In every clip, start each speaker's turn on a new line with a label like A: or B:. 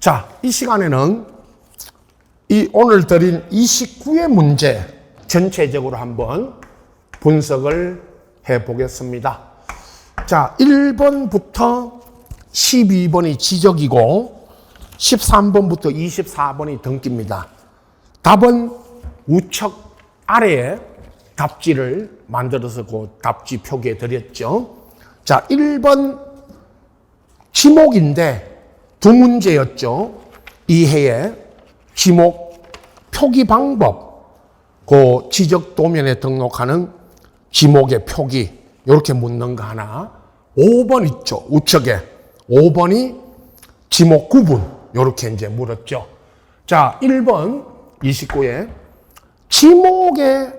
A: 자, 이 시간에는 이 오늘 드린 29의 문제 전체적으로 한번 분석을 해 보겠습니다. 자, 1번부터 12번이 지적이고 13번부터 24번이 등기입니다. 답은 우측 아래에 답지를 만들어서 그 답지 표기해 드렸죠. 자, 1번 지목인데 두 문제였죠. 이 해에 지목 표기 방법, 그 지적 도면에 등록하는 지목의 표기, 이렇게 묻는 거 하나. 5번 있죠. 우측에. 5번이 지목 구분, 이렇게 이제 물었죠. 자, 1번 29에 지목의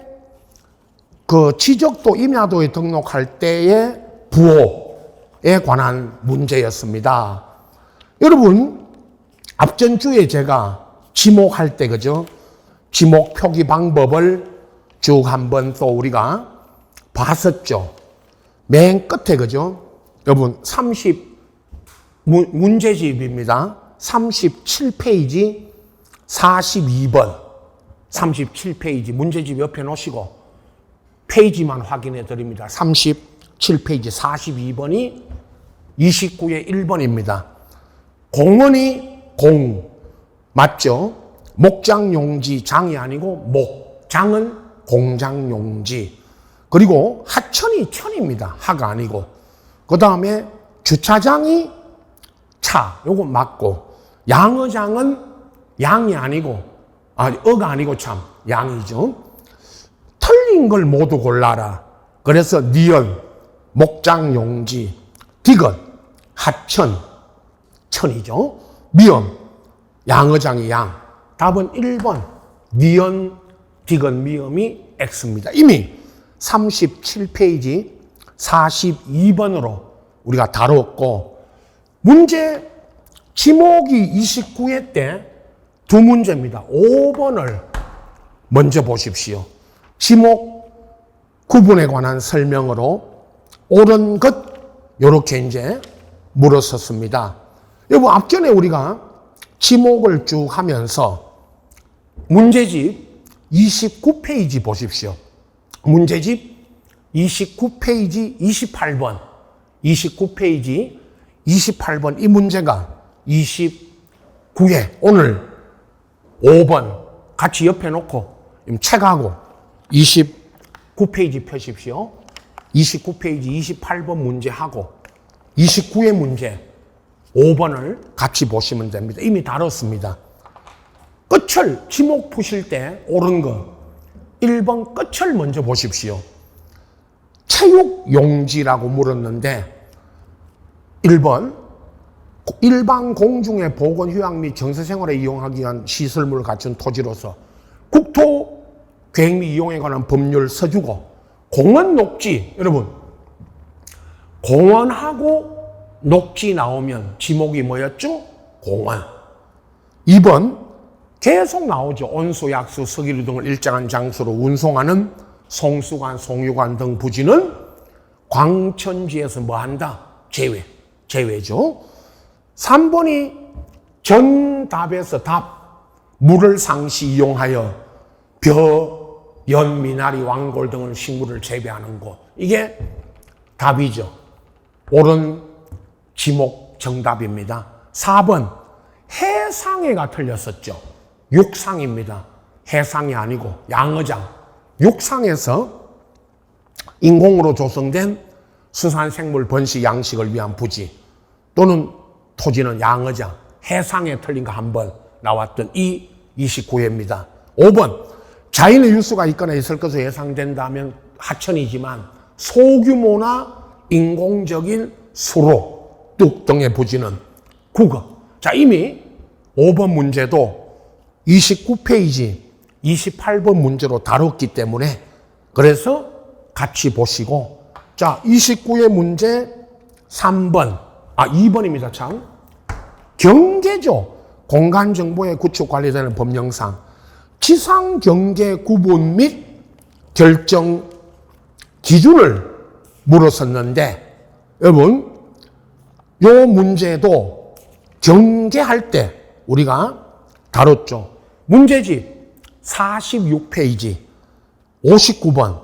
A: 그 지적도 임야도에 등록할 때의 부호에 관한 문제였습니다. 여러분, 앞전 주에 제가 지목할 때, 그죠? 지목 표기 방법을 쭉 한번 또 우리가 봤었죠. 맨 끝에, 그죠? 여러분, 문제집입니다. 37페이지 42번. 37페이지 문제집 옆에 놓으시고 페이지만 확인해 드립니다. 37페이지 42번이 29의 1번입니다. 공원이 공, 맞죠? 목장용지, 장이 아니고 목, 장은 공장용지. 그리고 하천이 천입니다. 하가 아니고. 그 다음에 주차장이 차, 요거 맞고. 양어장은 양이 아니고, 어가 아니고 참, 양이죠. 틀린 걸 모두 골라라. 그래서 니은, 목장용지, 디귿, 하천, 천이죠. 미음, 양어장이 양. 답은 1번, 니은, 디귿, 미음이 X입니다. 이미 37페이지 42번으로 우리가 다뤘고, 문제 지목이 29회 때 두 문제입니다. 5번을 먼저 보십시오. 지목 구분에 관한 설명으로 옳은 것, 요렇게 이제 물었었습니다. 여러분, 앞전에 우리가 지목을 쭉 하면서 문제집 29페이지 보십시오. 문제집 29페이지 28번. 29페이지 28번 이 문제가 29회 오늘 5번 같이 옆에 놓고 책하고 29페이지 펴십시오. 29페이지 28번 문제하고 29회 문제 5번을 같이 보시면 됩니다. 이미 다뤘습니다. 끝을 지목 푸실 때 옳은 거 1번 끝을 먼저 보십시오. 체육용지라고 물었는데 1번 일반 공중의 보건, 휴양 및 정서생활에 이용하기 위한 시설물을 갖춘 토지로서 국토 계획 및 이용에 관한 법률 서주고 공원 녹지, 여러분 공원하고 녹지 나오면 지목이 뭐였죠? 공원. 2번 계속 나오죠. 온수, 약수, 석유류 등을 일정한 장소로 운송하는 송수관, 송유관 등 부지는 광천지에서 뭐한다? 제외죠. 3번이 전답에서 답, 물을 상시 이용하여 벼, 연, 미나리, 왕골 등을 식물을 재배하는 곳. 이게 답이죠. 옳은 지목 정답입니다. 4번 해상해가 틀렸었죠. 육상입니다. 해상이 아니고 양어장. 육상에서 인공으로 조성된 수산생물 번식 양식을 위한 부지 또는 토지는 양어장. 해상에 틀린 거 한 번 나왔던 이 29회입니다. 5번 자연의 유수가 있거나 있을 것으로 예상된다면 하천이지만 소규모나 인공적인 수로, 뚝 등의 부지는 국어. 자, 이미 5번 문제도 29페이지 28번 문제로 다뤘기 때문에 그래서 같이 보시고, 자, 29의 문제 3번, 2번입니다. 참. 경계죠. 공간정보의 구축 관리되는 법령상 지상경계 구분 및 결정 기준을 물었었는데, 여러분, 요 문제도 경계할 때 우리가 다뤘죠. 문제집 46페이지 59번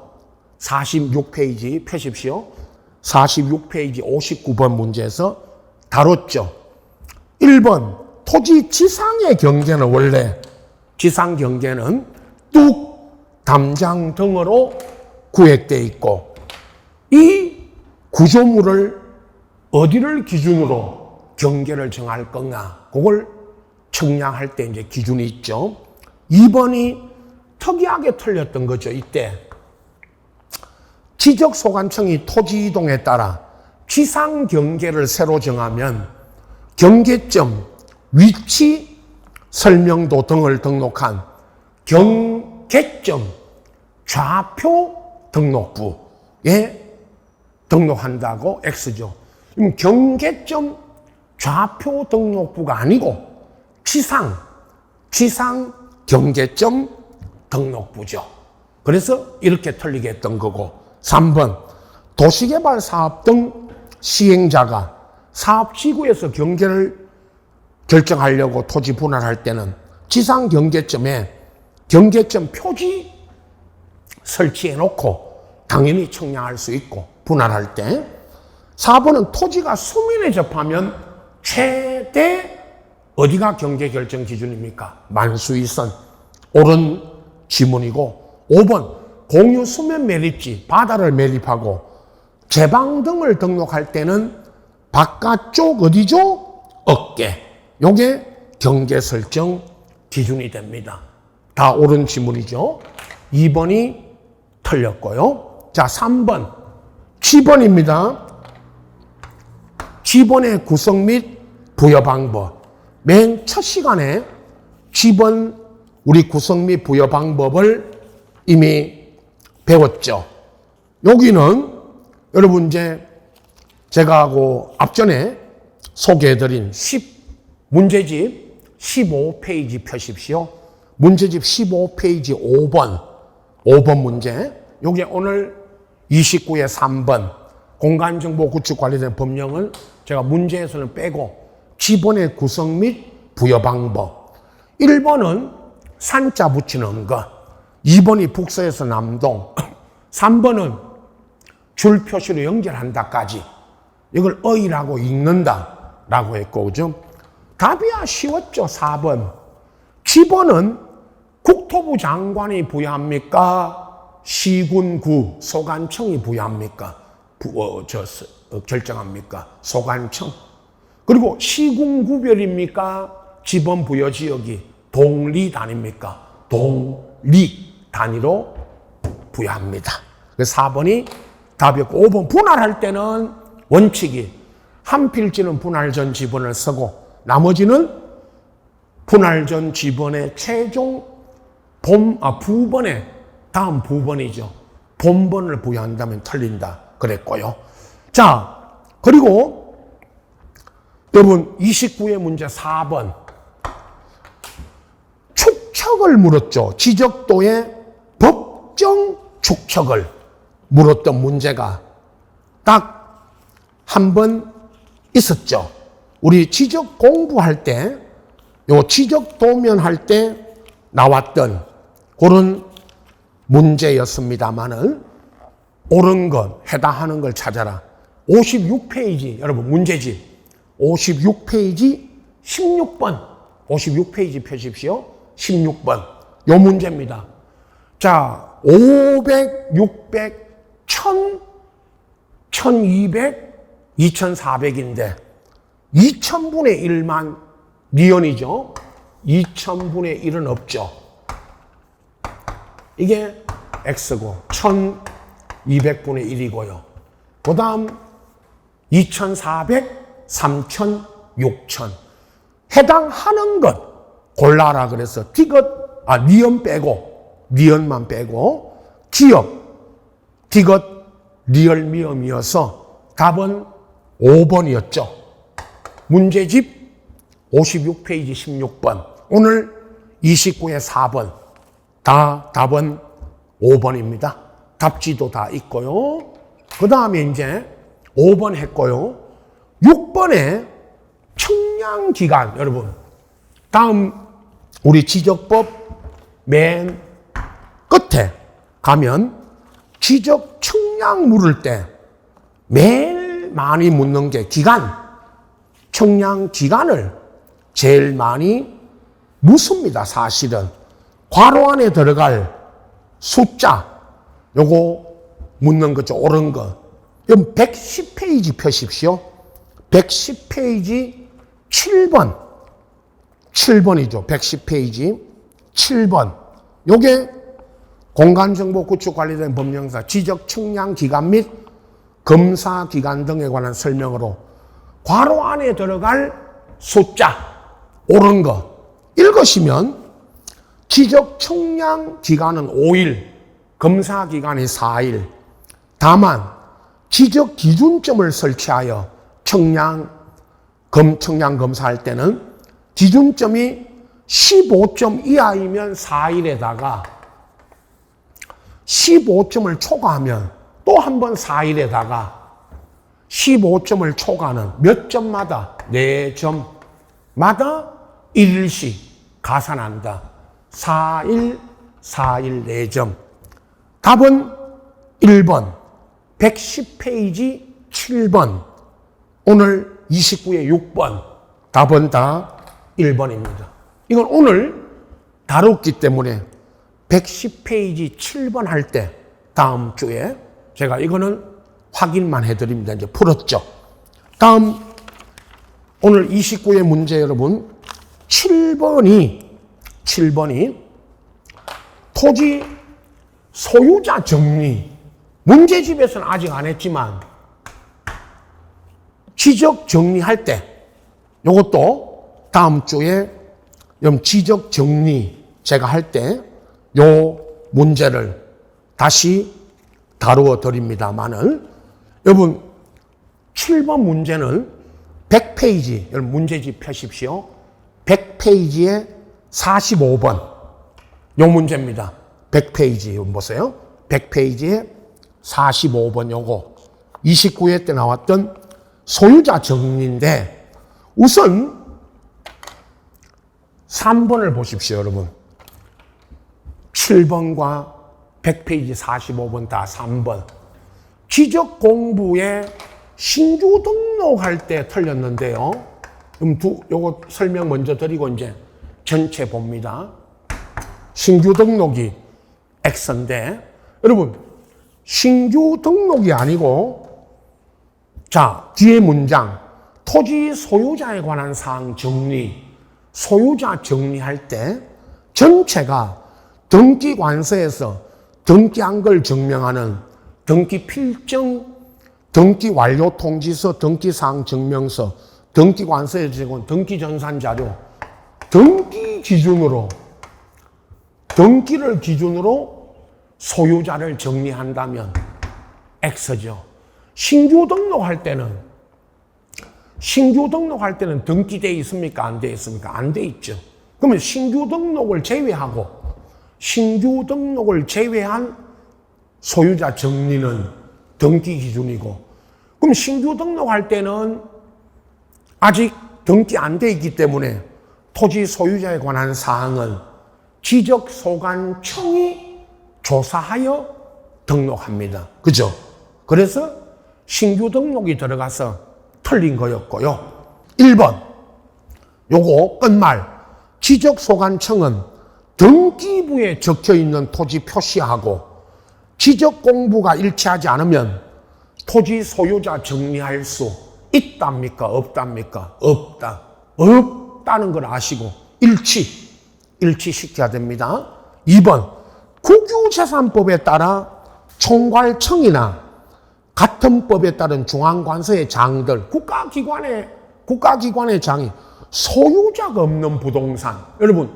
A: 46페이지 펴십시오. 46페이지 59번 문제에서 다뤘죠. 1번 토지 지상의 경계는 원래 지상 경계는 뚝, 담장 등으로 구획되어 있고 이 구조물을 어디를 기준으로 경계를 정할 건가 그걸 측량할 때 이제 기준이 있죠. 2번이 특이하게 틀렸던 거죠. 이때 지적소관청이 토지 이동에 따라 지상 경계를 새로 정하면 경계점, 위치, 설명도 등을 등록한 경계점 좌표 등록부에 등록한다고 X죠. 그럼 경계점 좌표 등록부가 아니고 지상 경계점 등록부죠. 그래서 이렇게 틀리게 했던 거고 3번 도시개발 사업 등 시행자가 사업지구에서 경계를 결정하려고 토지 분할할 때는 지상 경계점에 경계점 표지 설치해 놓고 당연히 측량할 수 있고 분할할 때 4번은 토지가 수민에 접하면 최대 어디가 경계 결정 기준입니까? 만수이선. 옳은 지문이고 5번 공유 수면 매립지 바다를 매립하고 제방 등을 등록할 때는 바깥쪽 어디죠? 어깨. 요게 경계 설정 기준이 됩니다. 다 옳은 지문이죠. 2번이 틀렸고요. 자, 3번. 지번입니다. 지번의 구성 및 부여 방법. 맨 첫 시간에 지번 우리 구성 및 부여 방법을 이미 배웠죠. 여기는 여러분 이제 제가 하고 앞전에 소개해드린 문제집 15페이지 펴십시오. 문제집 15페이지 5번 문제. 여기 오늘 29의 3번 공간정보 구축 관련된 법령을 제가 문제에서는 빼고 지번의 구성 및 부여 방법. 1번은 산자 붙이는 것. 2번이 북서에서 남동. 3번은 줄 표시로 연결한다까지. 이걸 어이라고 읽는다라고 했고, 그죠? 답이야 쉬웠죠. 4번. 지번은 국토부 장관이 부여합니까? 시군구 소관청이 부여합니까? 결정합니까? 소관청. 그리고 시군구별입니까? 지번 부여 지역이 동리 단위입니까? 동리 단위로 부여합니다. 그래서 4번이 답이었고 5번 분할할 때는 원칙이 한 필지는 분할 전 지번을 쓰고 나머지는 분할 전 지번의 최종 부번의 다음 부번이죠. 본번을 부여한다면 틀린다 그랬고요. 자, 그리고 여러분 29의 문제 4번 축척을 물었죠. 지적도의 법정 축척을 물었던 문제가 딱 한 번 있었죠. 우리 지적 공부할 때, 요 지적 도면 할 때 나왔던 그런 문제였습니다만은 옳은 것, 해당하는 걸 찾아라. 56페이지, 여러분 문제집 56페이지 16번 56페이지 펴십시오. 16번 요 문제입니다. 자, 500, 600, 1000, 1200, 2400인데 2000분의 1만 리언이죠. 2000분의 1은 없죠. 이게 X고 1200분의 1이고요. 그 다음 2400, 3000, 6000 해당하는 것 골라라 그래서 리언 빼고 리언만 빼고 기업 디귿 리얼 미음이어서 답은 5번이었죠. 문제집 56페이지 16번 오늘 29의 4번 다 답은 5번입니다. 답지도 다 있고요. 그 다음에 이제 5번 했고요. 6번에 측량기간 여러분 다음 우리 지적법 맨 끝에 가면 지적 청량 물을 때 매일 많이 묻는 게 기간, 청량 기간을 제일 많이 묻습니다. 사실은 괄호 안에 들어갈 숫자 요거 묻는 거죠. 옳은 거. 이건 110페이지 펴십시오. 110페이지 7번. 7번이죠. 110페이지 7번. 요게 공간정보 구축 관리된 법령사 지적 측량 기간 및 검사 기간 등에 관한 설명으로 괄호 안에 들어갈 숫자 옳은 거 읽으시면 지적 측량 기간은 5일, 검사 기간이 4일. 다만 지적 기준점을 설치하여 청량 검사할 때는 기준점이 15점 이하이면 4일에다가 15점을 초과하면 또 한 번 4일에다가 15점을 초과하는 몇 점마다 4점마다 1일씩 가산한다. 4일, 4일 4점. 답은 1번 110페이지 7번 오늘 29에 6번 답은 다 1번입니다. 이건 오늘 다뤘기 때문에 110페이지 7번 할 때 다음 주에 제가 이거는 확인만 해드립니다. 이제 풀었죠. 다음 오늘 29의 문제 여러분 7번이 토지 소유자 정리 문제집에서는 아직 안 했지만 지적 정리할 때 이것도 다음 주에 지적 정리 제가 할 때 요 문제를 다시 다루어 드립니다만은 여러분 7번 문제는 100페이지 여러분 문제집 펴십시오. 100페이지에 45번 요 문제입니다. 100페이지 여러분 보세요. 100페이지에 45번 요거 29회 때 나왔던 소유자 정리인데 우선 3번을 보십시오 여러분. 7번과 100페이지 45번 다 3번. 지적 공부에 신규 등록할 때 틀렸는데요. 그럼 요거 설명 먼저 드리고 이제 전체 봅니다. 신규 등록이 X인데 여러분 신규 등록이 아니고 자 뒤에 문장 토지 소유자에 관한 사항 정리 소유자 정리할 때 전체가 등기 관서에서 등기한 걸 증명하는 등기 필증, 등기 완료 통지서, 등기 사항 증명서, 등기 관서에 제공 등기 전산 자료, 등기를 기준으로 소유자를 정리한다면 X죠. 신규 등록할 때는 등기되어 있습니까? 안 되어 있습니까? 안 되어 있죠. 그러면 신규 등록을 제외한 소유자 정리는 등기 기준이고, 그럼 신규 등록할 때는 아직 등기 안 돼 있기 때문에 토지 소유자에 관한 사항은 지적소관청이 조사하여 등록합니다. 그죠? 그래서 신규 등록이 들어가서 틀린 거였고요. 1번 요거 끝말 지적소관청은 등기부에 적혀있는 토지 표시하고 지적공부가 일치하지 않으면 토지 소유자 정리할 수 있답니까? 없답니까? 없다. 없다는 걸 아시고 일치시켜야 됩니다. 2번 국유재산법에 따라 총괄청이나 같은 법에 따른 중앙관서의 장들 국가기관의 장이 소유자가 없는 부동산 여러분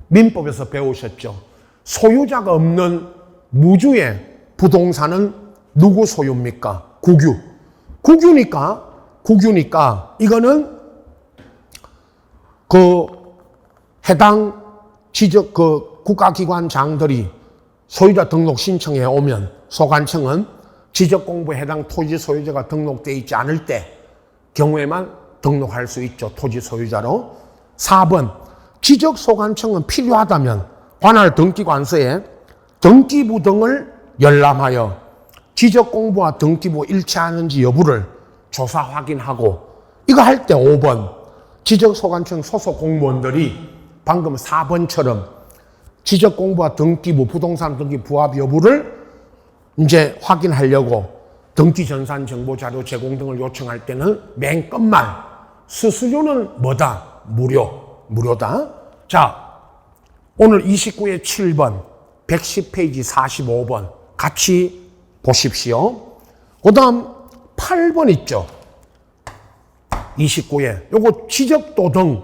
A: 민법에서 배우셨죠? 소유자가 없는 무주의 부동산은 누구 소유입니까? 국유니까 이거는 해당 국가기관 장들이 소유자 등록 신청해 오면 소관청은 지적공부에 해당 토지 소유자가 등록되어 있지 않을 때 경우에만 등록할 수 있죠. 토지 소유자로. 4번 지적소관청은 필요하다면 관할 등기관서에 등기부 등을 열람하여 지적공부와 등기부 일치하는지 여부를 조사 확인하고, 이거 할 때 5번 지적소관청 소속 공무원들이 방금 4번처럼 지적공부와 등기부, 부동산 등기 부합 여부를 이제 확인하려고 등기전산 정보자료 제공 등을 요청할 때는 맨 끝말 수수료는 뭐다? 무료다. 자, 오늘 29회 7번, 110페이지 45번 같이 보십시오. 그 다음 8번 있죠. 29회. 요거 지적도 등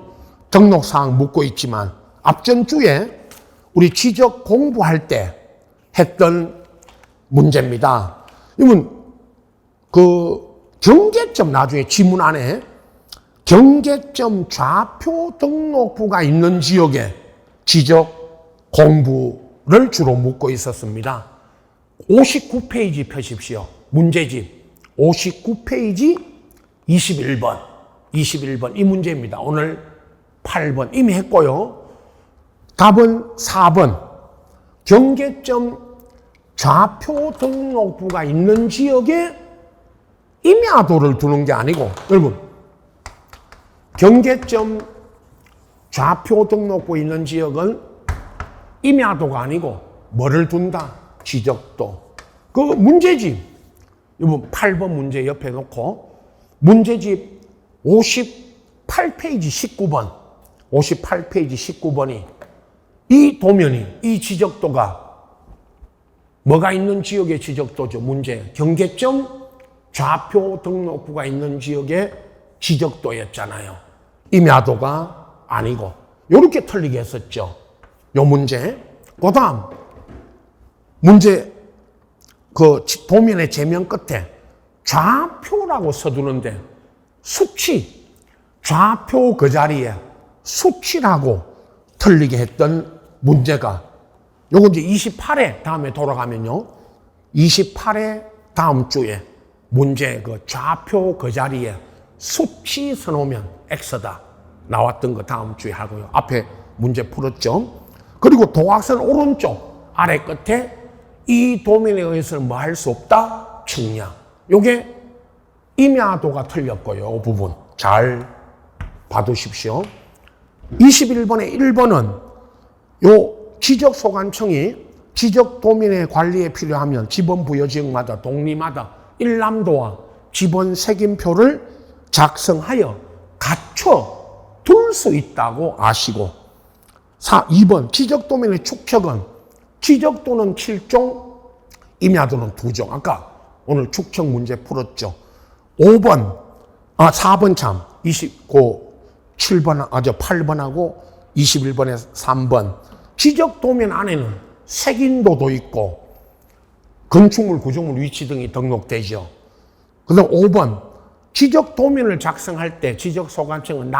A: 등록사항 묻고 있지만 앞전 주에 우리 지적 공부할 때 했던 문제입니다. 이건 경계점 나중에 지문 안에 경계점 좌표 등록부가 있는 지역에 지적 공부를 주로 묻고 있었습니다. 59페이지 펴십시오. 문제집 59페이지 21번 이 문제입니다. 오늘 8번 이미 했고요. 답은 4번 경계점 좌표 등록부가 있는 지역에 임야도를 두는 게 아니고, 여러분 경계점 좌표 등록부 있는 지역은 임야도가 아니고 뭐를 둔다? 지적도. 그 문제집, 여러분 8번 문제 옆에 놓고 문제집 58페이지 19번 58페이지 19번이 이 도면이, 이 지적도가 뭐가 있는 지역의 지적도죠. 문제 경계점 좌표 등록부가 있는 지역의 지적도였잖아요. 임야도가 아니고. 이렇게 틀리게 했었죠. 요 문제. 그 다음 문제 그 도면의 제면 끝에 좌표라고 써두는데 수치, 좌표 그 자리에 수치라고 틀리게 했던 문제가 요거 이제 28회 다음에 돌아가면요. 28회 다음 주에 문제 그 좌표 그 자리에 수치 써놓으면 X다 나왔던 거 다음 주에 하고요. 앞에 문제 풀었죠. 그리고 도각선 오른쪽 아래 끝에 이 도면에 의해서는 뭐 할 수 없다? 측량. 요게 임야도가 틀렸고요. 이 부분 잘 봐두십시오. 21번의 1번은 요 지적소관청이 지적도면의 관리에 필요하면 지번부여지역마다 동리마다 일람도와 지번 색임표를 작성하여 갖춰 둘 수 있다고 아시고, 2번 지적도면의 축척은 지적도는 7종, 임야도는 2종. 아까 오늘 축척 문제 풀었죠. 4번 참 8번하고 21번에 3번 지적도면 안에는 색인도도 있고 건축물, 구조물 위치 등이 등록되죠. 그 다음 5번 지적도면을 작성할 때 지적소관청은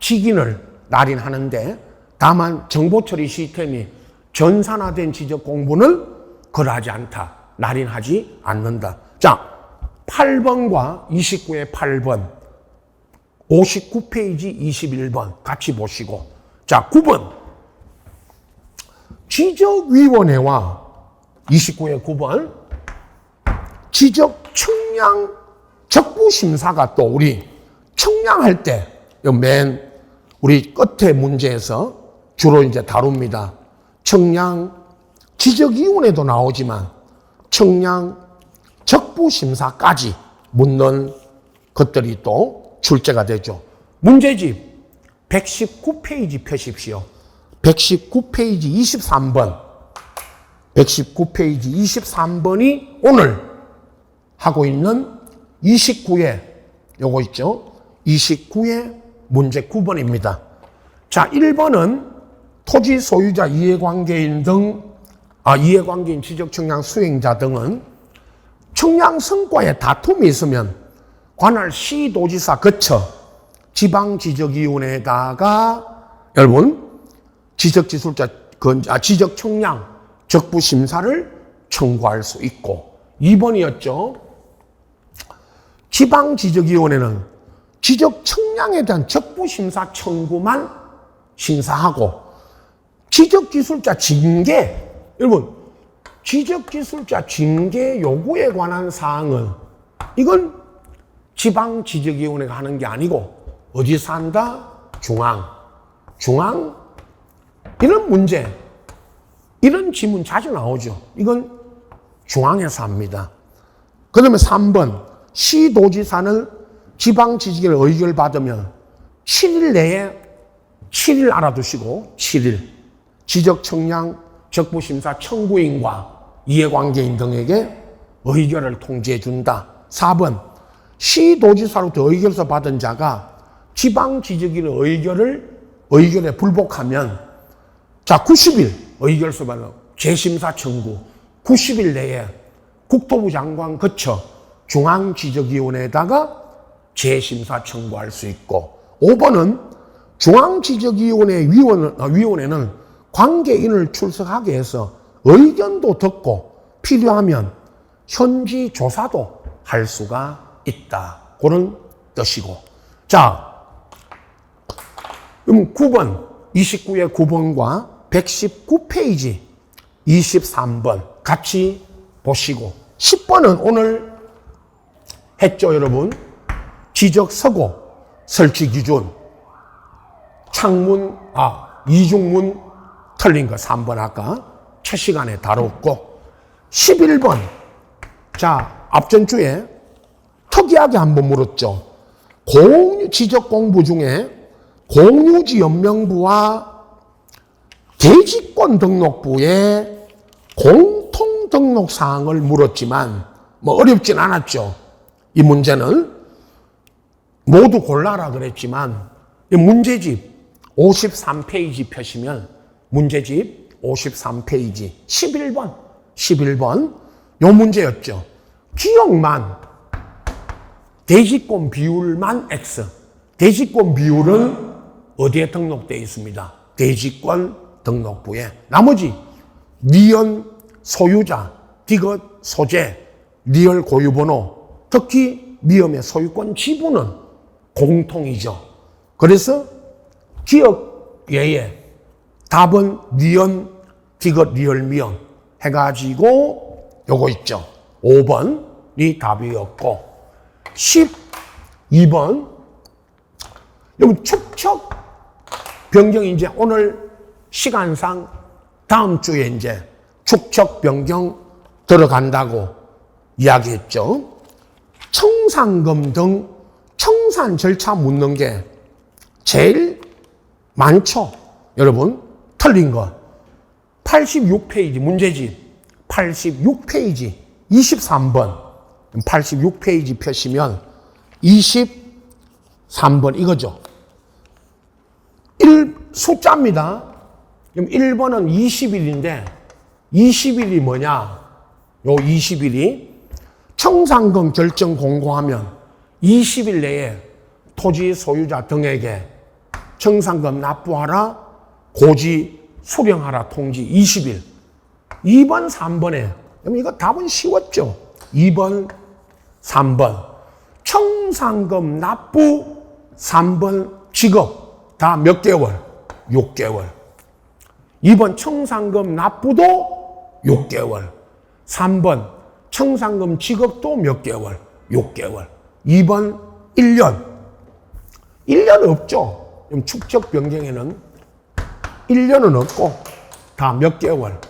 A: 직인을 날인하는데 다만 정보처리 시스템이 전산화된 지적공부는 그러하지 않다. 날인하지 않는다. 자, 8번과 29의 8번 59페이지 21번 같이 보시고, 자 9번 지적위원회와 29의 9번 지적측량 적부심사가 또 우리 측량할 때 맨 우리 끝에 문제에서 주로 이제 다룹니다. 측량 지적위원회도 나오지만 측량 적부심사까지 묻는 것들이 또 출제가 되죠. 문제집 119페이지 펴십시오. 119페이지 23번 119페이지 23번이 오늘 하고 있는 29회 요거 있죠. 29회 문제 9번입니다. 자, 1번은 토지 소유자 이해관계인 이해관계인 지적측량 수행자 등은 측량 성과에 다툼이 있으면 관할 시도지사 거쳐 지방지적위원회에다가 여러분 지적기술자 지적측량 적부심사를 청구할 수 있고, 2번이었죠. 지방지적위원회는 지적측량에 대한 적부심사 청구만 심사하고 지적기술자 징계, 여러분 지적기술자 징계 요구에 관한 사항은 이건 지방지적위원회가 하는 게 아니고 어디서 한다? 중앙 이런 문제, 이런 지문 자주 나오죠. 이건 중앙에서 합니다. 그 다음에 3번 시도지사는 지방지적위원회 의결을 받으면 7일 내에 7일 알아두시고 7일 지적청량 적부심사 청구인과 이해관계인 등에게 의결을 통지해 준다. 4번 시도지사로부터 의결서 받은 자가 지방지적위원회 의결에 불복하면 자 90일 의결서 받은 재심사 청구 90일 내에 국토부 장관 거쳐 중앙지적위원회에다가 재심사 청구할 수 있고 5번은 중앙지적위원회 위원회는 관계인을 출석하게 해서 의견도 듣고 필요하면 현지 조사도 할 수가 있다. 그런 뜻이고. 자, 그럼 9번, 29의 9번과 119페이지 23번 같이 보시고 10번은 오늘 했죠, 여러분. 지적서고 설치 기준 창문, 이중문 틀린 거 3번 아까 첫 시간에 다뤘고 11번 자 앞전 주에 특이하게 한번 물었죠. 지적 공부 중에 공유지 연명부와 대지권 등록부의 공통 등록 사항을 물었지만 뭐 어렵진 않았죠. 이 문제는 모두 골라라 그랬지만 이 문제집 53페이지 펴시면 문제집 53페이지 11번 요 문제였죠. 지역만 대지권 비율만 X. 대지권 비율은 어디에 등록되어 있습니다? 대지권 등록부에. 나머지 니은 소유자, 디귿 소재, 리얼 고유번호, 특히 미음의 소유권 지분은 공통이죠. 그래서 지역 외에 답은 니은, 디귿, 리얼, 미음 해가지고 요거 있죠. 5번이 답이었고 12번 여러분 축척 변경 이제 오늘 시간상 다음 주에 이제 축척 변경 들어간다고 이야기했죠. 청산금 등 청산 절차 묻는 게 제일 많죠. 여러분 틀린 거 86페이지 문제집 86페이지 23번 86페이지 펴시면 23번 이거죠. 숫자입니다. 그럼 1번은 20일인데 20일이 뭐냐? 요 20일이 청산금 결정 공고하면 20일 내에 토지 소유자 등에게 청산금 납부하라, 고지 수령하라 통지 20일. 2번, 3번에 그럼 이거 답은 쉬웠죠. 2번, 3번 청산금 납부, 3번 지급 다 몇 개월? 6개월. 2번 청산금 납부도 6개월. 3번 청산금 지급도 몇 개월? 6개월. 2번 1년. 1년 없죠. 그럼 축적 변경에는 1년은 없고 다 몇 개월?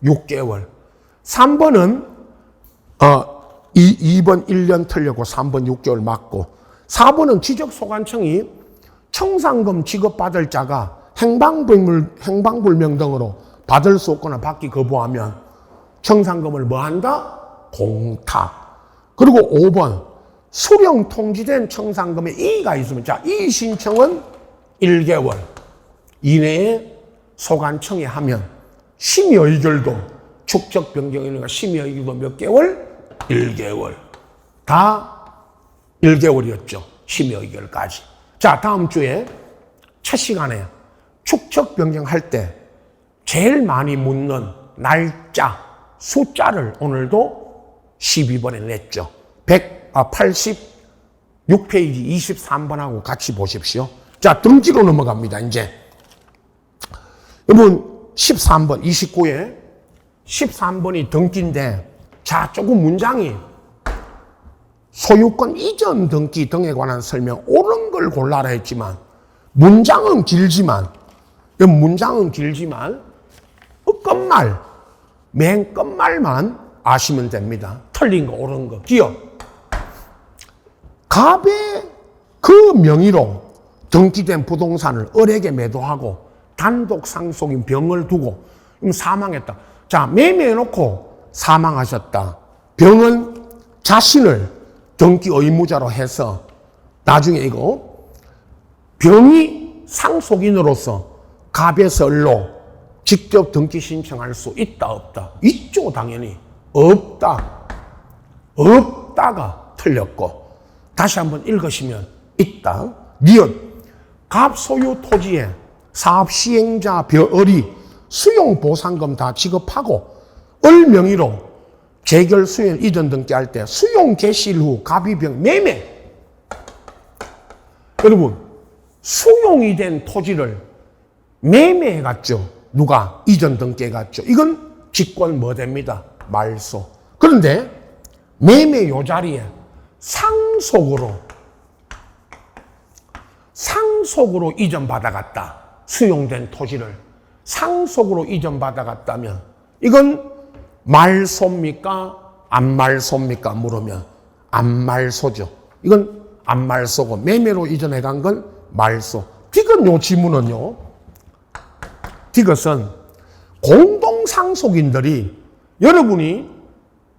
A: 6개월. 3번은 2번 1년 틀렸고 3번 6개월 맞고 4번은 지적소관청이 청산금 지급받을 자가 행방불명 등으로 받을 수 없거나 받기 거부하면 청산금을 뭐 한다? 공탁. 그리고 5번 수령 통지된 청산금에 이의가 있으면 자, 이의 신청은 1개월 이내에 소관청에 하면 심의 의결도 축적 변경이니까 심의 의결도 몇 개월? 1개월. 다 1개월이었죠. 심의 의결까지. 자, 다음 주에 첫 시간에 축적 변경할 때 제일 많이 묻는 날짜, 숫자를 오늘도 12번에 냈죠. 186페이지 23번하고 같이 보십시오. 자, 등지로 넘어갑니다. 이제 여러분 13번 29에 13번이 등기인데 자 조금 문장이 소유권 이전 등기 등에 관한 설명 옳은 걸 골라라 했지만 문장은 길지만 끝말 맨 끝말만 아시면 됩니다. 틀린 거 옳은 거 기억 갑의 그 명의로 등기된 부동산을 을에게 매도하고 단독 상속인 병을 두고 사망했다. 자 매매해놓고 사망하셨다. 병은 자신을 등기 의무자로 해서 나중에 이거 병이 상속인으로서 갑에서 을로 직접 등기 신청할 수 있다 없다? 있죠 당연히. 없다. 없다가 틀렸고 다시 한번 읽으시면 있다. 니은 갑 소유 토지에 사업 시행자 을이 수용 보상금 다 지급하고 을 명의로 재결 수용 이전 등기할 때 수용 개시일 후 갑이 병 매매. 여러분 수용이 된 토지를 매매해 갔죠. 누가? 이전 등기해 갔죠. 이건 직권 뭐 됩니다? 말소. 그런데 매매 요 자리에 상속으로 이전 받아갔다. 수용된 토지를 상속으로 이전 받아갔다면 이건 말소입니까? 안 말소입니까? 물으면 안 말소죠. 이건 안 말소고 매매로 이전해 간 건 말소. 디귿 요 지문은요. 디귿은 공동상속인들이 여러분이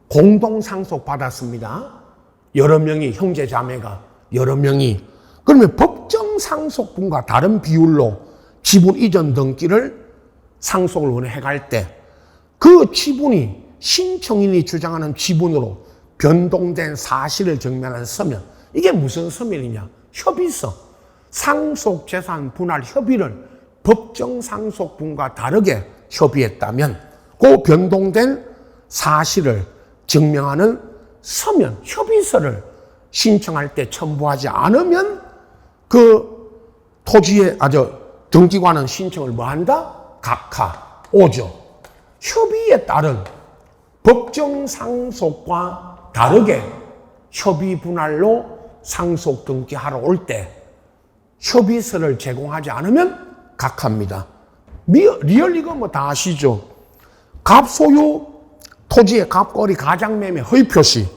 A: 공동상속 받았습니다. 여러 명이 형제 자매가 여러 명이 그러면 법정상속분과 다른 비율로 지분 이전 등기를 상속을 원해 갈 때 그 지분이 신청인이 주장하는 지분으로 변동된 사실을 증명하는 서면 이게 무슨 서면이냐? 협의서. 상속재산 분할 협의를 법정상속분과 다르게 협의했다면 그 변동된 사실을 증명하는 서면, 협의서를 신청할 때 첨부하지 않으면 그 토지의 등기관은 신청을 뭐 한다? 각하, 오죠. 협의에 따른 법정상속과 다르게 협의 분할로 상속 등기하러 올 때 협의서를 제공하지 않으면 각하입니다. 리얼 이거 뭐 다 아시죠? 갑 소유 토지의 갑거리 가장매매 허위표시,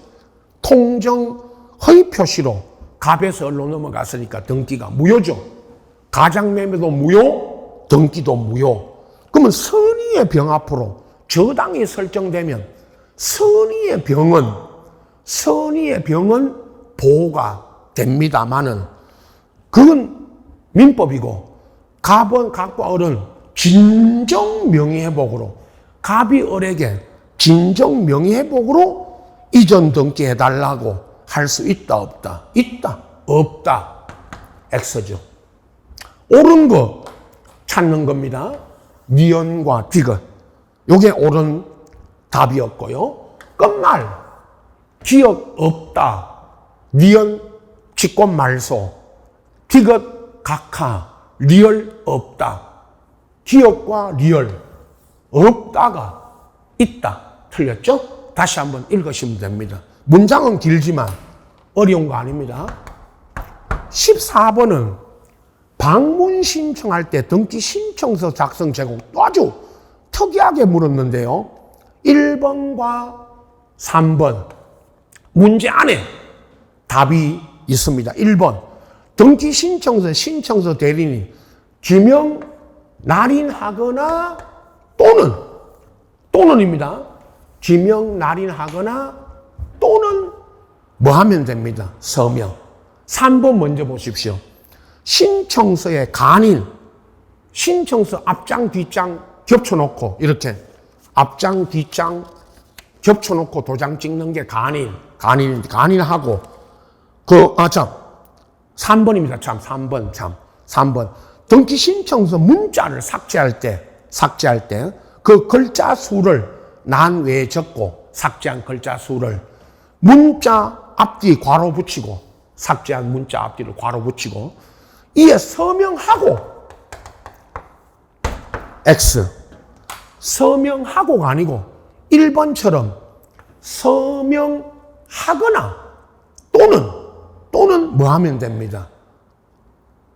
A: 통정 허위표시로 갑에서 을로 넘어갔으니까 등기가 무효죠. 가장매매도 무효, 등기도 무효. 그러면 선의의 병 앞으로 저당이 설정되면 선의의 병은 보호가 됩니다만은 그건 민법이고 갑과 을은 진정 명의회복으로 갑이 을에게 진정 명의회복으로 이전 등기해달라고 할 수 있다 없다? 있다. 없다. X죠. 옳은 거 찾는 겁니다. 니은과 디귿. 요게 옳은 답이었고요. 끝말 기억 없다. 니은 직권 말소. 디귿 각하. 리얼 없다. 기억과 리얼 없다가 있다. 틀렸죠? 다시 한번 읽으시면 됩니다. 문장은 길지만 어려운 거 아닙니다. 14번은 방문 신청할 때 등기 신청서 작성 제공 아주 특이하게 물었는데요. 1번과 3번 문제 안에 답이 있습니다. 1번 등기 신청서 대리인이 지명 날인하거나 또는입니다. 지명 날인하거나 또는 뭐 하면 됩니다. 서명. 3번 먼저 보십시오. 신청서의 간인, 신청서 앞장 뒷장 겹쳐놓고 이렇게 앞장 뒷장 겹쳐놓고 도장 찍는 게 간인하고 3번입니다. 3번. 등기 신청서 문자를 삭제할 때 그 글자 수를 난 외에 적고 삭제한 글자 수를 문자 앞뒤 괄호 붙이고 삭제한 문자 앞뒤를 괄호 붙이고 이에 서명하고 X. 서명하고가 아니고 1번처럼 서명하거나 또는 뭐 하면 됩니다.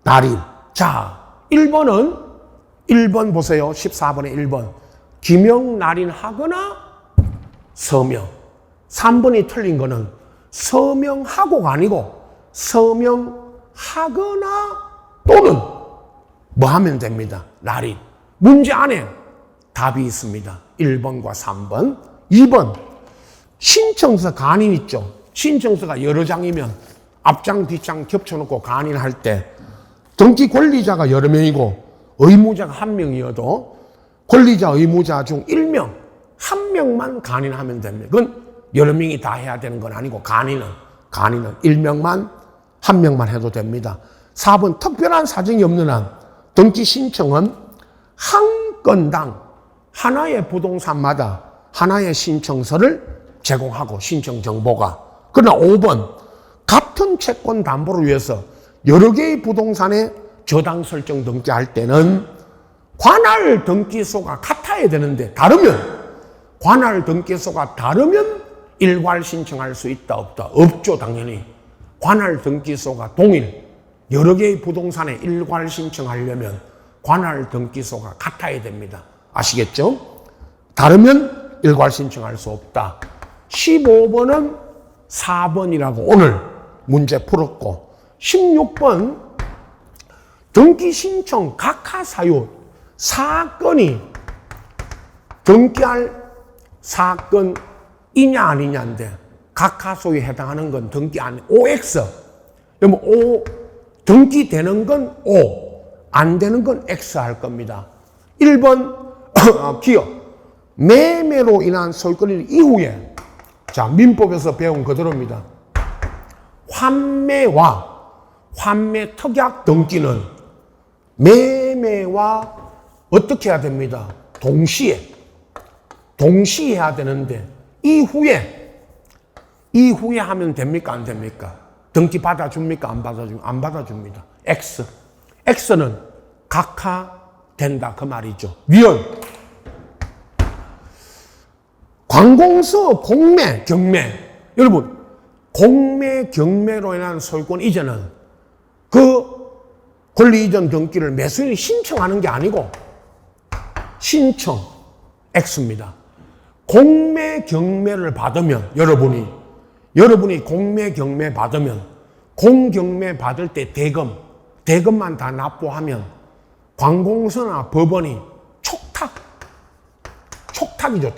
A: 날인. 자, 1번 보세요. 14번에 1번. 기명 날인하거나 서명. 3번이 틀린 거는 서명하고가 아니고 서명하거나 또는 뭐 하면 됩니다. 날인. 문제 안에 답이 있습니다. 1번과 3번. 2번. 신청서 간인 있죠. 신청서가 여러 장이면 앞장 뒷장 겹쳐놓고 간인할 때 등기 권리자가 여러 명이고 의무자가 1명이어도 권리자 의무자 중 1명, 1명만 간인하면 됩니다. 그건 여러 명이 다 해야 되는 건 아니고 간인은 1명만 1명만 해도 됩니다. 4번 특별한 사정이 없는 한 등기 신청은 한 건당 하나의 부동산마다 하나의 신청서를 제공하고 신청 정보가. 그러나 5번 같은 채권 담보를 위해서 여러 개의 부동산에 저당 설정 등기할 때는 관할 등기소가 같아야 되는데 관할 등기소가 다르면 일괄 신청할 수 있다 없다? 없죠. 당연히 관할 등기소가 동일 여러 개의 부동산에 일괄 신청하려면 관할 등기소가 같아야 됩니다. 아시겠죠? 다르면 일괄 신청할 수 없다. 15번은 4번이라고 오늘 문제 풀었고 16번 등기 신청 각하 사유 사건이 등기할 사건이냐 아니냐인데 각하 소유에 해당하는 건 등기 아니 OX. 그러면 O 등기되는 건 O, 안 되는 건 X 할 겁니다. 1번 기업 매매로 인한 소유권이 이후에 자 민법에서 배운 그대로입니다. 환매 특약 등기는 매매와 어떻게 해야 됩니다. 동시에 해야 되는데 이후에 하면 됩니까 안 됩니까? 등기 받아줍니까 안 받아줍니다. X는 각하된다 그 말이죠. 위헌 관공서 공매 경매. 여러분 공매 경매로 인한 소유권 이전은 그 권리 이전 등기를 매수인이 신청하는 게 아니고 신청 X입니다. 공매 경매를 받으면 여러분이 공매 경매 받으면 공경매 받을 때 대금만 다 납부하면 관공서나 법원이 촉탁이죠.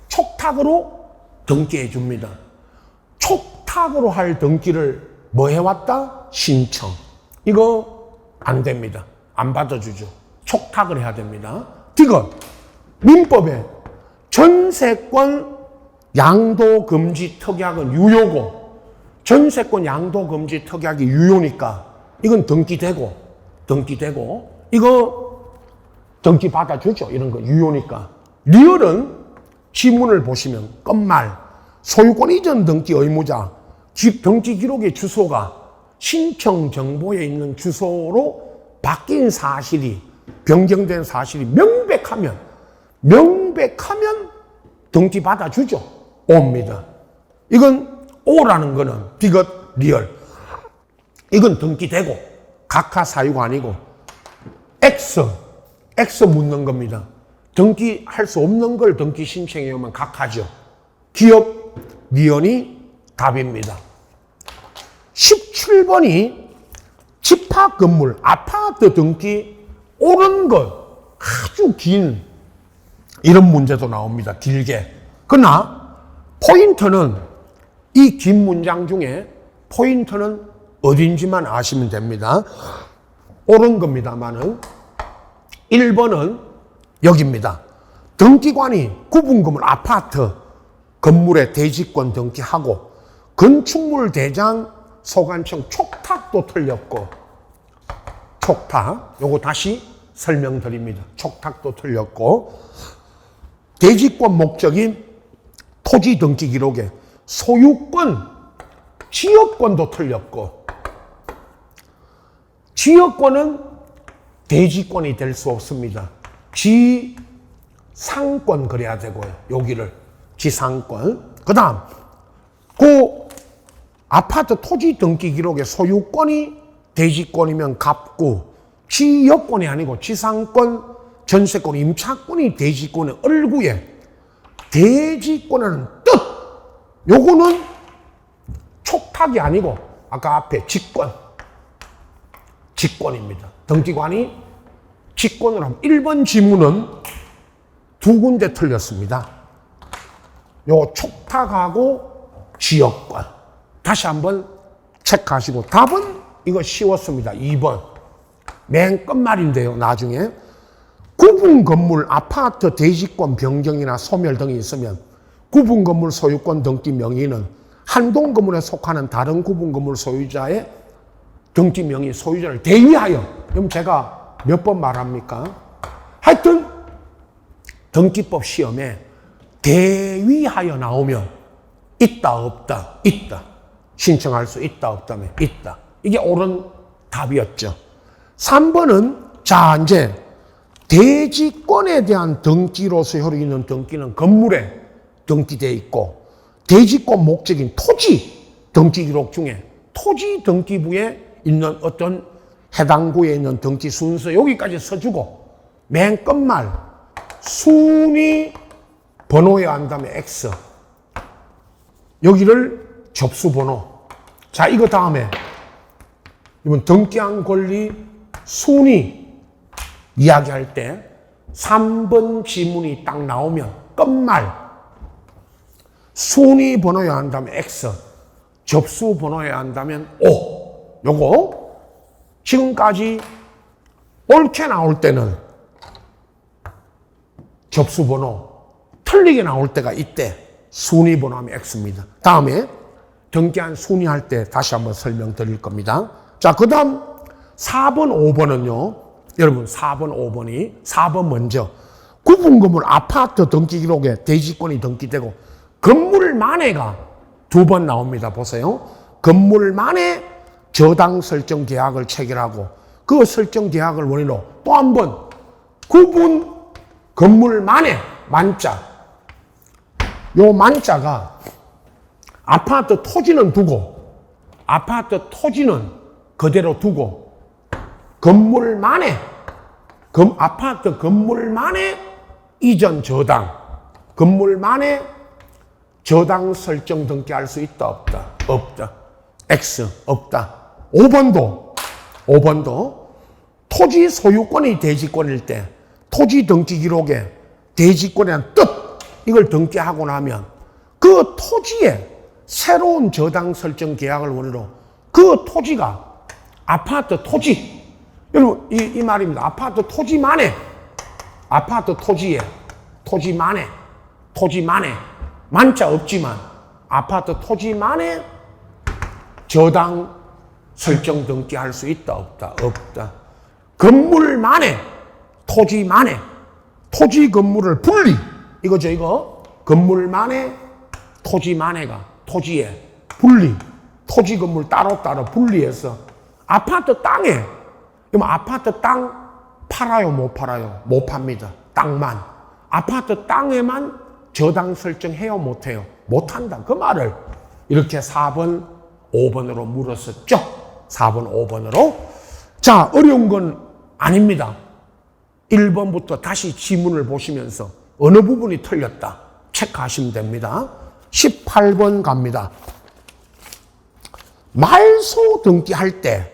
A: 촉탁으로 등기해 줍니다. 촉탁으로 할 등기를 뭐 해왔다? 신청. 이거 안 됩니다. 안 받아주죠. 촉탁을 해야 됩니다. 디귿 민법에 전세권 양도금지 특약은 유효고 전세권 양도금지 특약이 유효니까 이건 등기되고 이거 등기 받아주죠. 이런 거 유효니까. 리얼은 지문을 보시면 끝말 소유권 이전 등기 의무자 등기 기록의 주소가 신청 정보에 있는 주소로 바뀐 사실이 변경된 사실이 명백하면 등기 받아주죠. O입니다. 이건 O라는 거는 디귿 리얼. 이건 등기되고 각하 사유가 아니고 X 묻는 겁니다. 등기할 수 없는 걸 등기 신청해 오면 각하죠. 기업 리언이 답입니다. 17번이 집합 건물 아파트 등기 옳은 것 아주 긴 이런 문제도 나옵니다. 길게. 그러나 포인트는 이 긴 문장 중에 포인트는 어딘지만 아시면 됩니다. 옳은 겁니다만은 1번은 여기입니다. 등기관이 구분건물 아파트 건물의 대지권 등기하고 건축물 대장 소관청 촉탁도 틀렸고 촉탁 요거 다시 설명드립니다. 촉탁도 틀렸고 대지권 목적인 토지 등기 기록에 소유권 지역권도 틀렸고 지역권은 대지권이 될 수 없습니다. 지상권 그래야 되고요. 여기를 지상권. 그 다음 그 아파트 토지 등기 기록의 소유권이 대지권이면 갑구, 지역권이 아니고 지상권, 전세권, 임차권이 대지권의 얼구에 대지권이라는 뜻. 요거는 촉탁이 아니고 아까 앞에 직권입니다. 등기관이 직권을 하면 1번 지문은 두 군데 틀렸습니다. 요 촉탁하고 지역권. 다시 한번 체크하시고 답은 이거 쉬웠습니다. 2번. 맨 끝말인데요. 나중에 구분 건물 아파트 대지권 변경이나 소멸 등이 있으면 구분 건물 소유권 등기 명의는 한 동 건물에 속하는 다른 구분 건물 소유자의 등기 명의 소유자를 대위하여. 그럼 제가 몇 번 말합니까? 하여튼 등기법 시험에 대위하여 나오면 있다 없다 있다. 신청할 수 있다 없다면 있다. 이게 옳은 답이었죠. 3번은 자 이제 대지권에 대한 등기로서 효력이 있는 등기는 건물에 등기되어 있고 대지권 목적인 토지 등기 기록 중에 토지 등기부에 있는 어떤 해당 구에 있는 등기 순서 여기까지 써주고 맨 끝말 순위 번호여야 한다면 X 여기를 접수번호. 자 이거 다음에 이번 등기한 권리 순위 이야기할 때 3번 지문이 딱 나오면 끝말 순위 번호여야 한다면 X 접수 번호여야 한다면 O. 요거 지금까지 옳게 나올 때는 접수 번호 틀리게 나올 때가 이때 순위 번호 하면 X입니다. 다음에 등기한 순위 할 때 다시 한번 설명드릴 겁니다. 자, 그 다음 4번, 5번은요. 여러분 4번, 5번이 4번 먼저 구분 건물 아파트 등기 기록에 대지권이 등기되고 건물 만에가 두 번 나옵니다. 보세요. 건물 만에 저당 설정 계약을 체결하고 그 설정 계약을 원인으로 또 한 번 구분 건물 만에 만자. 요 만자가 아파트 토지는 두고 아파트 토지는 그대로 두고 건물만에 아파트 건물만에 이전 저당 건물만에 저당 설정 등기할 수 있다 없다? 없다. X 없다. 5번도 토지 소유권이 대지권일 때 토지 등기 기록에 대지권이라는 뜻 이걸 등기하고 나면 그 토지에 새로운 저당 설정 계약을 원으로 그 토지가 아파트 토지 여러분 이 말입니다. 아파트 토지만에 아파트 토지에 토지만에 만자 없지만 아파트 토지만에 저당 설정 등기할 수 있다 없다? 없다. 건물만에 토지만에 토지 건물을 분리 이거죠 이거 건물만에 토지만에가 토지에 분리 토지 건물 따로따로 분리해서 아파트 땅에 그럼 아파트 땅 팔아요 못 팔아요? 못 팝니다. 땅만 아파트 땅에만 저당 설정해요 못해요? 못한다. 그 말을 이렇게 4번 5번으로 물었었죠. 4번 5번으로 자 어려운 건 아닙니다. 1번부터 다시 지문을 보시면서 어느 부분이 틀렸다 체크하시면 됩니다. 18번 갑니다. 말소 등기할 때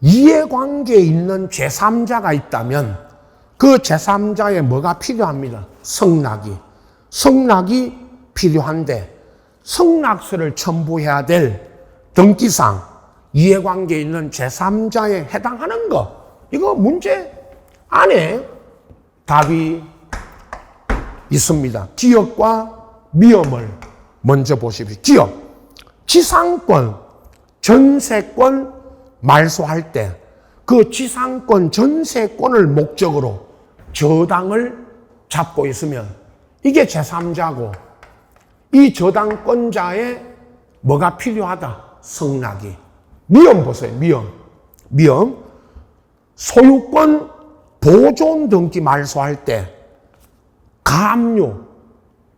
A: 이해관계에 있는 제3자가 있다면 그 제3자에 뭐가 필요합니다? 성락이 필요한데 성락서를 첨부해야 될 등기상 이해관계에 있는 제3자에 해당하는 거 이거 문제 안에 답이 있습니다. 기업과 미음을 먼저 보십시오. 기업, 지상권, 전세권 말소할 때 그 지상권, 전세권을 목적으로 저당을 잡고 있으면 이게 제3자고 이 저당권자에 뭐가 필요하다? 성락이. 미음 보세요. 미음. 소유권 보존 등기 말소할 때 가압류,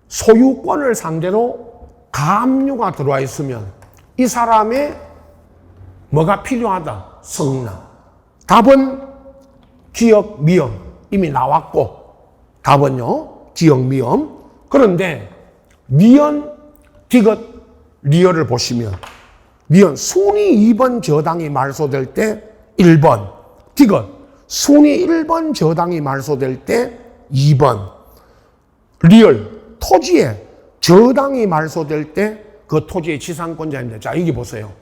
A: 소유권을 상대로 가압류가 들어와 있으면 이 사람의 뭐가 필요하다? 성납. 답은 기역, 미음. 이미 나왔고 답은요, 기역, 미음. 그런데 미연, 디귿, 리얼을 보시면 미연, 순위 2번 저당이 말소될 때 1번, 디귿, 순위 1번 저당이 말소될 때 2번, 리얼, 토지에 저당이 말소될 때 그 토지의 지상권자입니다. 자, 여기 보세요.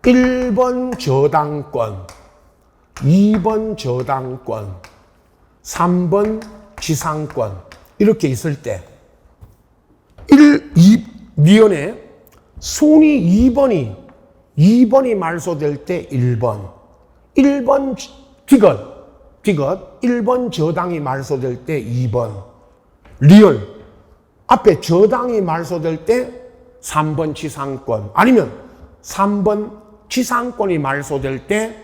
A: 1번 저당권, 2번 저당권, 3번 지상권 이렇게 있을 때 2년에 순위 2번이 말소될 때 1번 디귿 1번 저당이 말소될 때 2번 리얼 앞에 저당이 말소될 때 3번 지상권 아니면 3번 지상권이 말소될 때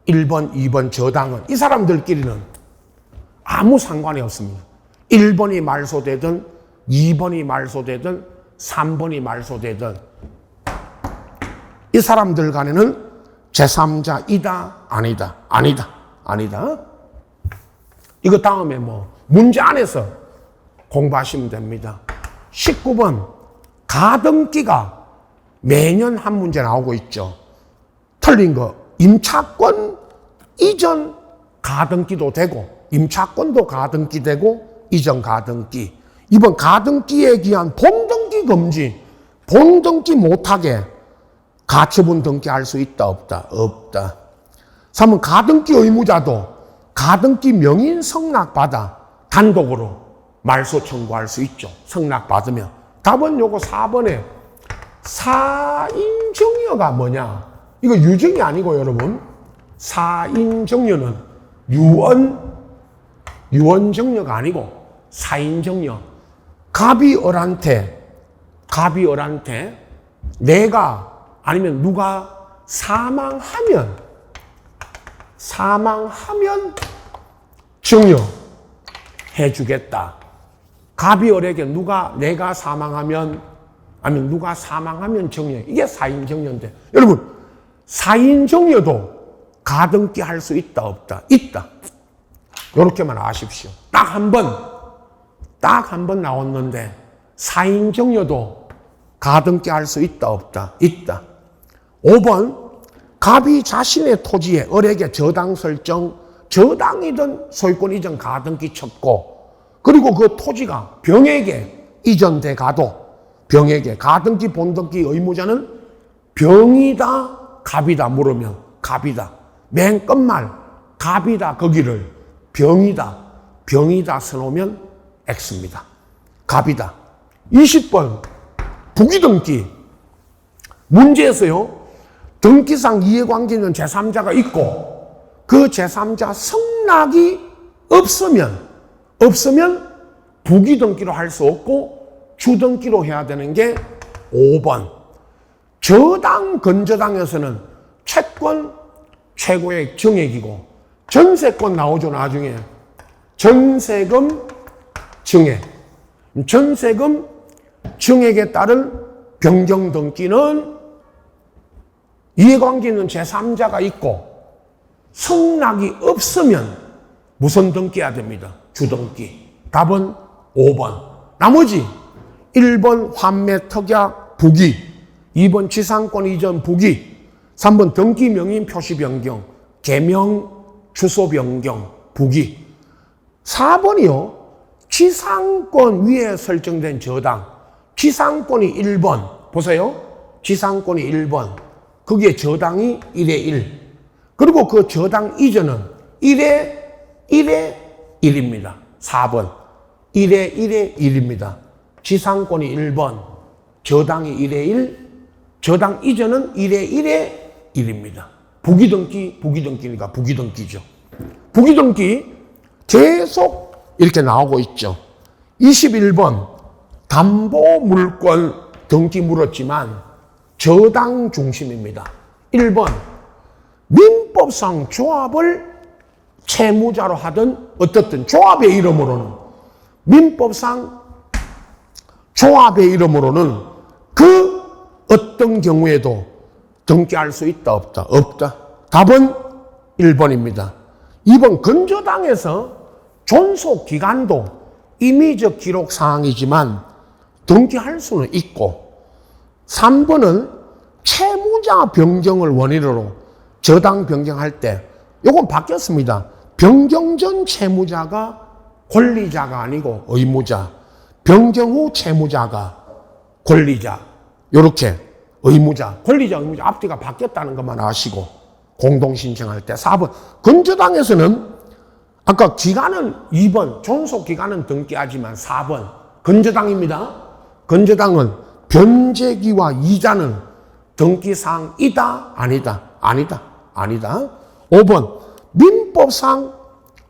A: 1번, 2번 저당은 이 사람들끼리는 아무 상관이 없습니다. 1번이 말소되든 2번이 말소되든 3번이 말소되든 이 사람들 간에는 제3자이다 아니다. 이거 다음에 문제 안에서 공부하시면 됩니다. 19번 가등기가 매년 한 문제 나오고 있죠. 틀린 거 임차권 이전 가등기도 되고 임차권도 가등기 되고 이전 가등기. 이번 가등기에 기한 본등기 금지, 본등기 못하게 가처분 등기할 수 있다 없다? 없다. 3번 가등기 의무자도 가등기 명인 성낙받아 단독으로 말소 청구할 수 있죠. 성낙받으면. 답은 요거 4번에 사인정여가 뭐냐? 이거 유정이 아니고 여러분 사인정여는 유언정여가 아니고 사인정여. 갑이 을한테 내가 아니면 누가 사망하면 정여 해주겠다. 갑이 을에게 내가 사망하면 아니면 누가 사망하면 정여. 이게 사인정여인데 여러분 사인정여도 가등기 할 수 있다 없다? 있다. 요렇게만 아십시오. 딱 한 번 나왔는데 사인정여도 가등기 할 수 있다 없다? 있다. 5번 갑이 자신의 토지에 을에게 저당 설정, 저당이든 소유권 이전 가등기 쳤고 그리고 그 토지가 병에게 이전돼 가도 병에게 가등기 본등기 의무자는 병이다 갑이다 물으면 갑이다. 맨 끝말 갑이다 거기를 병이다 써놓으면 X입니다. 갑이다. 20번 부기등기 문제에서요 등기상 이해관계 있는 제3자가 있고 그 제3자 성낙이 없으면 부기등기로 할 수 없고 주등기로 해야 되는 게 5번 저당 건저당에서는 채권 최고액 정액이고 전세권 나오죠 나중에 전세금 정액 전세금 정액에 따른 변경등기는 이해관계 있는 제3자가 있고 성낙이 없으면 무슨 등기해야 됩니다? 주등기. 답은 5번. 나머지 1번 환매 특약 부기 2번 지상권 이전 부기 3번 등기 명인 표시 변경 개명 주소 변경 부기 4번이요 지상권 위에 설정된 저당 지상권이 1번 보세요 지상권이 1번 거기에 저당이 1에 1 그리고 그 저당 이전은 1에 1입니다 4번 1에 1에 1입니다 지상권이 1번 저당이 1에 1 저당 이전은 1에 1에 1입니다 부기등기니까 부기등기죠 부기등기 계속 이렇게 나오고 있죠 21번 담보물권 등기 물었지만 저당 중심입니다 1번 민법상 조합을 채무자로 하든 어떻든 조합의 이름으로는 민법상 조합의 이름으로는 그 어떤 경우에도 등기할 수 있다 없다? 없다. 답은 1번입니다. 2번 건조당에서 존속기간도 임의적 기록사항이지만 등기할 수는 있고 3번은 채무자 변경을 원인으로 저당 변경할 때 요건 바뀌었습니다. 변경 전 채무자가 권리자가 아니고 의무자, 변경 후 채무자가 권리자, 요렇게 의무자, 권리자, 의무자 앞뒤가 바뀌었다는 것만 아시고 공동신청할 때 4번 건조당에서는 아까 기간은 2번 존속기간은 등기하지만 4번 건조당입니다. 건조당은 변제기와 이자는 등기사항이다 아니다 아니다 아니다. 5번 민법상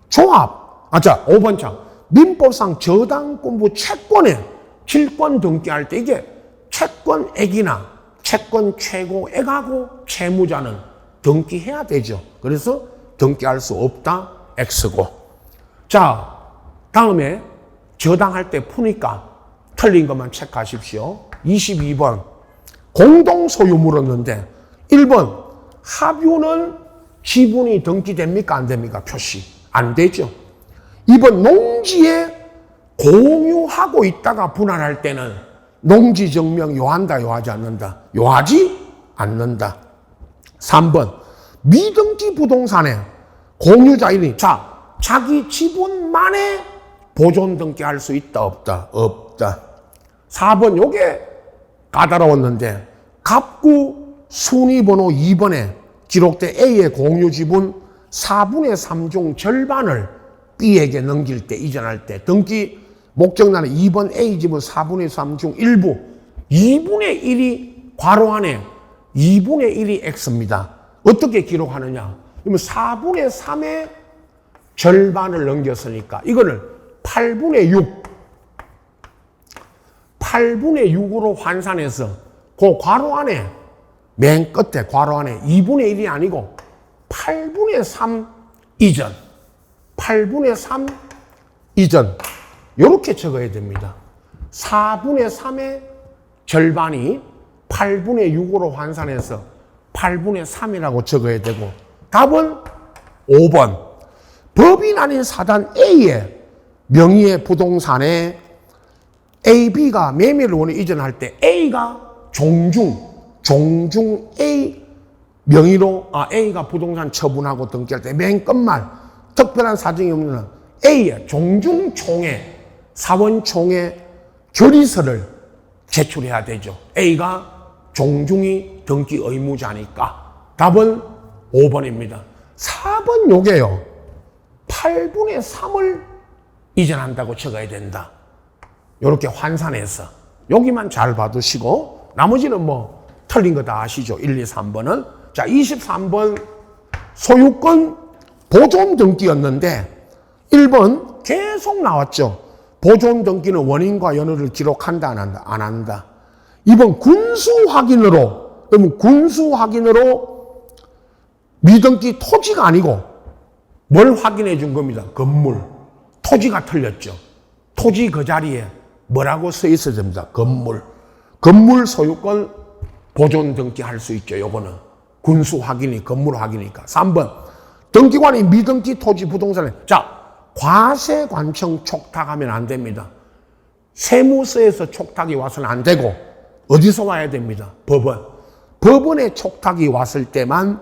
A: 조합 5번 장 민법상 저당권부 채권에 질권 등기할 때 이게 채권액이나 채권 최고액하고 채무자는 등기해야 되죠. 그래서 등기할 수 없다 X고. 자, 다음에 저당할 때 푸니까 틀린 것만 체크하십시오. 22번 공동소유 물었는데 1번 합유는 지분이 등기됩니까 안 됩니까? 표시 안 되죠. 2번 농지에 공유하고 있다가 분할할 때는 농지증명 요한다 요하지 않는다? 요하지 않는다. 3번 미등기 부동산에 공유자인이 자기 지분만에 보존 등기할 수 있다 없다? 없다. 4번 요게 까다로웠는데 갑구 순위번호 2번에 기록된 A의 공유 지분 4분의 3 중 절반을 B에게 넘길 때 이전할 때 등기 목적란에 2번 A 지분 4분의 3 중 일부 2분의 1이 괄호 안에 2분의 1이 X입니다. 어떻게 기록하느냐? 그러면 4분의 3의 절반을 넘겼으니까 이거를 8분의 6으로 환산해서 그 괄호 안에 맨 끝에 괄호 안에 2분의 1이 아니고 8분의 3 이전 8분의 3 이전 이렇게 적어야 됩니다. 4분의 3의 절반이 8분의 6으로 환산해서 8분의 3이라고 적어야 되고 답은 5번 법인 아닌 사단 A의 명의의 부동산에 A, B가 매매를 원해 이전할 때 A가 종중 A 명의로 A가 부동산 처분하고 등기할 때 맨 끝말 특별한 사정이 없는 A의 종중총회 사원총회 결의서를 제출해야 되죠. A가 종중이 등기 의무자니까 답은 5번입니다. 4번 요게요. 8분의 3을 이전한다고 적어야 된다. 이렇게 환산해서 여기만 잘 봐두시고 나머지는 뭐 틀린 거 다 아시죠? 1, 2, 3번은. 자, 23번 소유권 보존 등기였는데 1번 계속 나왔죠. 보존 등기는 원인과 연후를 기록한다 안 한다? 안 한다. 2번 군수 확인으로 그러면 군수 확인으로 미등기 토지가 아니고 뭘 확인해 준 겁니다. 건물. 토지가 틀렸죠. 토지 그 자리에 뭐라고 써 있어야 됩니다. 건물. 건물 소유권 보존 등기 할 수 있죠. 요거는 군수 확인이 건물 확인이니까. 3번 등기관이 미등기 토지 부동산에 과세관청 촉탁하면 안 됩니다. 세무서에서 촉탁이 와서는 안 되고 어디서 와야 됩니다. 법원. 법원에 촉탁이 왔을 때만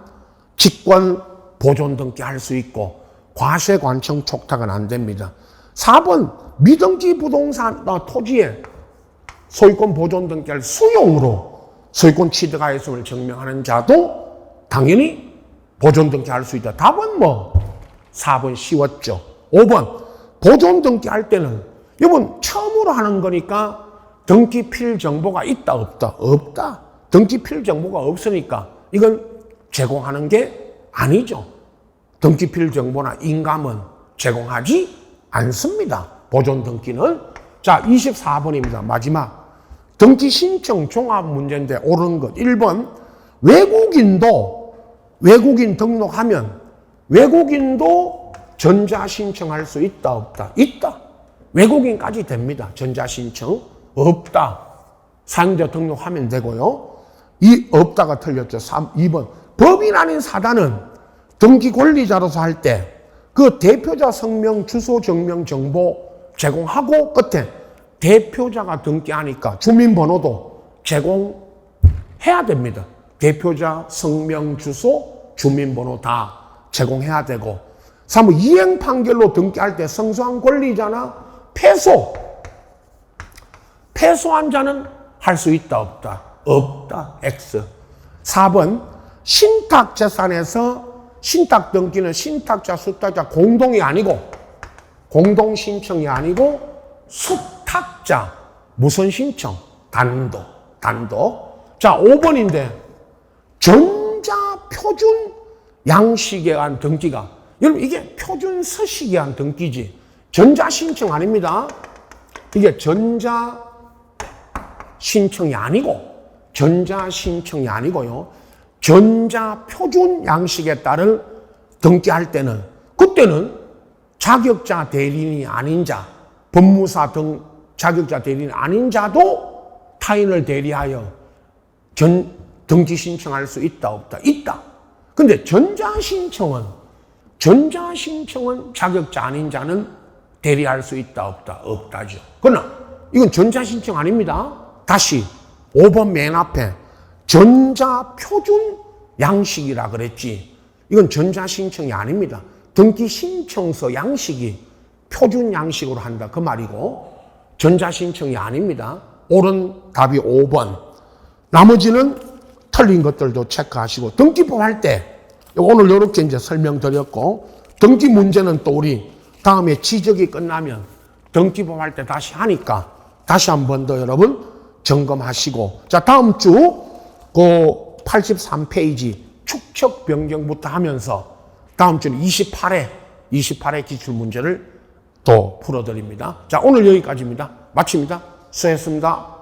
A: 직권 보존 등기 할 수 있고 과세관청 촉탁은 안 됩니다. 4번 미등기 부동산 토지에 소유권 보존 등기할 수용으로 소유권 취득하였음을 증명하는 자도 당연히 보존 등기할 수 있다. 답은 뭐 4번 쉬웠죠. 5번 보존 등기할 때는 이번 처음으로 하는 거니까 등기필 정보가 있다 없다? 없다. 등기필 정보가 없으니까 이건 제공하는 게 아니죠. 등기필 정보나 인감은 제공하지 않습니다. 보존 등기는. 자, 24번입니다. 마지막. 등기 신청 종합 문제인데 옳은 것. 1번 외국인 등록하면 외국인도 전자신청할 수 있다, 없다? 있다. 외국인까지 됩니다. 전자신청. 없다. 사용자 등록하면 되고요. 이 없다가 틀렸죠. 2번. 법인 아닌 사단은 등기 권리자로서 할 때 그 대표자 성명, 주소, 정명, 정보 제공하고 끝에 대표자가 등기하니까 주민번호도 제공해야 됩니다. 대표자 성명, 주소, 주민번호 다 제공해야 되고 3번 이행 판결로 등기할 때 성소한 권리자나 패소한 자는 할 수 있다, 없다? 없다, X. 4번 신탁재산에서 신탁 등기는 신탁자, 수탁자 공동이 아니고 공동신청이 아니고 수탁자 무슨 신청? 단독. 자, 5번인데 전자표준 양식에 의한 등기가 여러분 이게 표준 서식에 의한 등기지 전자신청 아닙니다. 이게 전자신청이 아니고요. 전자표준 양식에 따른 등기할 때는 그때는 자격자 대리인이 아닌 자, 법무사 등 자격자 대리인이 아닌 자도 타인을 대리하여 등기 신청할 수 있다, 없다? 있다. 근데 전자신청은 자격자 아닌 자는 대리할 수 있다, 없다? 없다죠. 그러나 이건 전자신청 아닙니다. 다시 5번 맨 앞에 전자표준 양식이라 그랬지. 이건 전자신청이 아닙니다. 등기 신청서 양식이 표준 양식으로 한다 그 말이고 전자신청이 아닙니다. 옳은 답이 5번. 나머지는 틀린 것들도 체크하시고 등기법 할 때 오늘 이렇게 이제 설명드렸고 등기 문제는 또 우리 다음에 지적이 끝나면 등기법 할 때 다시 하니까 다시 한 번 더 여러분 점검하시고 자 다음 주 그 83페이지 축척 변경부터 하면서 다음 주는 28회 기출문제를 또 풀어드립니다. 자 오늘 여기까지입니다. 마칩니다. 수고했습니다.